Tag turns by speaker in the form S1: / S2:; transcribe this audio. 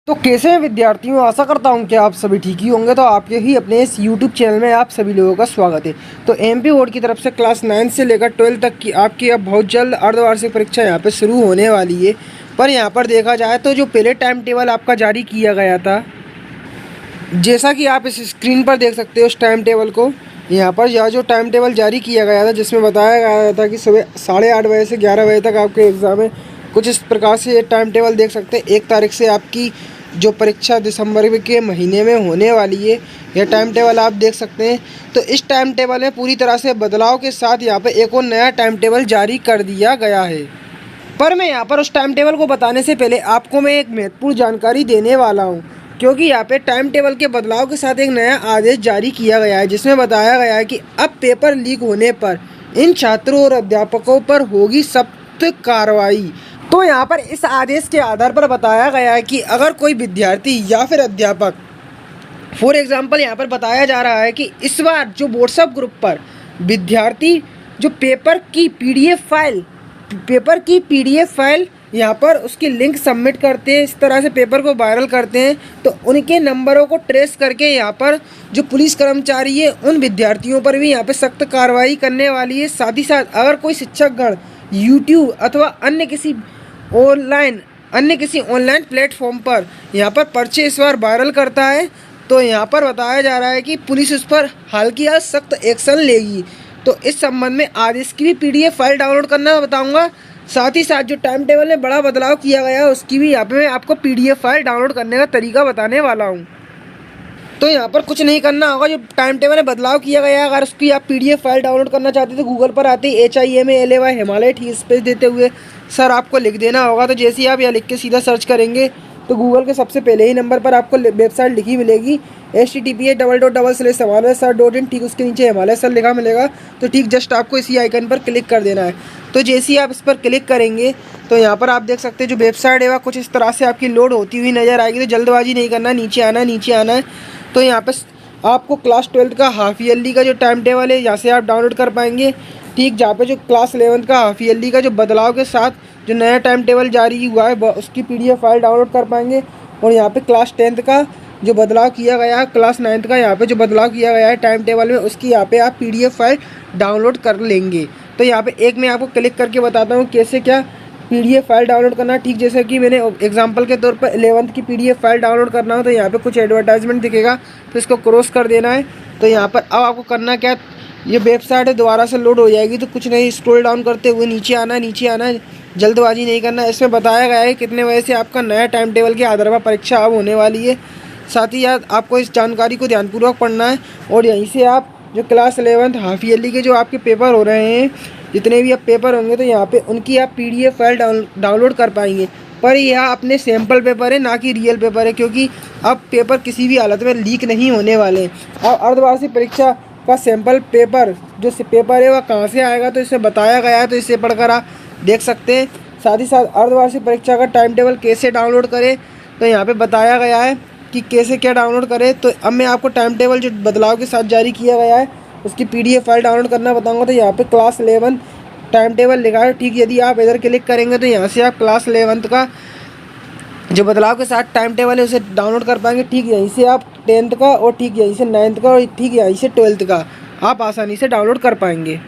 S1: तो कैसे हैं विद्यार्थियों, आशा करता हूं कि आप सभी ठीक ही होंगे। तो आपके ही अपने इस यूट्यूब चैनल में आप सभी लोगों का स्वागत है। तो एमपी बोर्ड की तरफ से क्लास 9 से लेकर 12 तक की आपकी अब बहुत जल्द अर्धवार्षिक परीक्षा यहां पे शुरू होने वाली है। पर यहां पर देखा जाए तो जो पहले टाइम टेबल आपका जारी किया गया था, जैसा कि आप इस स्क्रीन पर देख सकते हो उस टाइम टेबल को, यहाँ पर यह जो टाइम टेबल जारी किया गया था जिसमें बताया गया था कि सुबह 8:30 बजे से 11 बजे तक आपके एग्ज़ाम है। कुछ इस प्रकार से ये टाइम टेबल देख सकते हैं। 1 तारीख से आपकी जो परीक्षा दिसंबर के महीने में होने वाली है, यह टाइम टेबल आप देख सकते हैं। तो इस टाइम टेबल में पूरी तरह से बदलाव के साथ यहाँ पर एक और नया टाइम टेबल जारी कर दिया गया है। पर मैं यहाँ पर उस टाइम टेबल को बताने से पहले आपको मैं एक महत्वपूर्ण जानकारी देने वाला हूँ, क्योंकि यहाँ पे टाइम टेबल के बदलाव के साथ एक नया आदेश जारी किया गया है जिसमें बताया गया है कि अब पेपर लीक होने पर इन छात्रों और अध्यापकों पर होगी सख्त कार्रवाई। तो यहाँ पर इस आदेश के आधार पर बताया गया है कि अगर कोई विद्यार्थी या फिर अध्यापक, फॉर एग्जाम्पल यहाँ पर बताया जा रहा है कि इस बार जो व्हाट्सएप ग्रुप पर विद्यार्थी जो पेपर की पीडीएफ फाइल यहाँ पर उसकी लिंक सबमिट करते हैं, इस तरह से पेपर को वायरल करते हैं, तो उनके नंबरों को ट्रेस करके यहाँ पर जो पुलिस कर्मचारी है उन विद्यार्थियों पर भी यहाँ पर सख्त कार्रवाई करने वाली है। साथ ही साथ अगर कोई शिक्षकगण यूट्यूब अथवा अन्य किसी ऑनलाइन प्लेटफॉर्म पर यहाँ पर पर्चे इस बार वायरल करता है, तो यहाँ पर बताया जा रहा है कि पुलिस उस पर हाल की हाल सख्त एक्शन लेगी। तो इस संबंध में आदेश की भी पीडीएफ फाइल डाउनलोड करना बताऊंगा। साथ ही साथ जो टाइम टेबल में बड़ा बदलाव किया गया है उसकी भी यहाँ पे मैं आपको पीडीएफ फाइल डाउनलोड करने का तरीका बताने वाला हूँ। तो यहाँ पर कुछ नहीं करना होगा, जो टाइम टेबल में बदलाव किया गया है अगर उसकी आप पीडीएफ फाइल डाउनलोड करना चाहते हैं तो गूगल पर आते ही HIMALAY हिमालय ठीक स्पेस देते हुए सर आपको लिख देना होगा। तो जैसे ही आप यह लिख के सीधा सर्च करेंगे तो गूगल के सबसे पहले ही नंबर पर आपको वेबसाइट लिखी मिलेगी https://himalayasir.in। ठीक उसके नीचे हिमालय सर लिखा मिलेगा। तो ठीक जस्ट आपको इसी आइकन पर क्लिक कर देना है। तो जैसे ही आप इस पर क्लिक करेंगे तो यहाँ पर आप देख सकते हैं जो वेबसाइट है वह कुछ इस तरह से आपकी लोड होती हुई नज़र आएगी। तो जल्दबाजी नहीं करना, नीचे आना है। तो यहाँ पर आपको क्लास 12 का हाफ ईयरली का जो टाइम टेबल है यहाँ से आप डाउनलोड कर पाएंगे। ठीक जहाँ पे जो क्लास 11 का हाफ ईयरली का जो बदलाव के साथ जो नया टाइम टेबल जारी हुआ है उसकी पीडीएफ फाइल डाउनलोड कर पाएंगे। और यहाँ पे क्लास 10th का जो बदलाव किया गया है, क्लास 9th का यहाँ पे जो बदलाव किया गया है टाइम टेबल में, उसकी यहाँ पे आप पीडीएफ फाइल डाउनलोड कर लेंगे। तो यहाँ पे एक मैं आपको क्लिक करके बताता हूँ कैसे क्या पीडीएफ फाइल डाउनलोड करना है। ठीक जैसे कि मैंने एग्जांपल के तौर पर 11th की पीडीएफ फाइल डाउनलोड करना हो तो यहाँ पे कुछ एडवर्टाइजमेंट दिखेगा, तो इसको क्रॉस कर देना है। तो यहाँ पर अब आपको करना क्या, ये वेबसाइट है दोबारा से लोड हो जाएगी। तो कुछ नहीं, स्क्रॉल डाउन करते हुए नीचे आना है। जल्दबाजी नहीं करना। इसमें बताया गया है कितने बजे से आपका नया टाइम टेबल के आधार पर परीक्षा अब होने वाली है। साथ ही साथ आपको इस जानकारी को ध्यानपूर्वक पढ़ना है और यहीं से आप जो क्लास 11th हाफ ईयरली के जो आपके पेपर हो रहे हैं, जितने भी अब पेपर होंगे, तो यहाँ पे उनकी आप पीडीएफ फाइल डाउनलोड कर पाएंगे। पर यह अपने सैम्पल पेपर है, ना कि रियल पेपर है, क्योंकि अब पेपर किसी भी हालत में लीक नहीं होने वाले हैं। अब अर्धवार्षिक परीक्षा का सैम्पल पेपर जो पेपर है वह कहाँ से आएगा, तो इसे बताया गया है, तो इसे पढ़कर आप देख सकते हैं। साथ ही साथ अर्धवार्षिक परीक्षा का टाइम टेबल कैसे डाउनलोड करें, तो यहाँ पे बताया गया है कि कैसे क्या डाउनलोड करें। तो अब मैं आपको टाइम टेबल जो बदलाव के साथ जारी किया गया है उसकी पीडीएफ फाइल डाउनलोड करना बताऊंगा। तो यहाँ पे क्लास 11 टाइम टेबल लिखा है। ठीक, यदि आप इधर क्लिक करेंगे तो यहाँ से आप क्लास 11 का जो बदलाव के साथ टाइम टेबल है उसे डाउनलोड कर पाएंगे। ठीक यहीं से आप 10th का, और ठीक यहीं से 9th का, और ठीक यहीं से 12th का आप आसानी से डाउनलोड कर पाएंगे।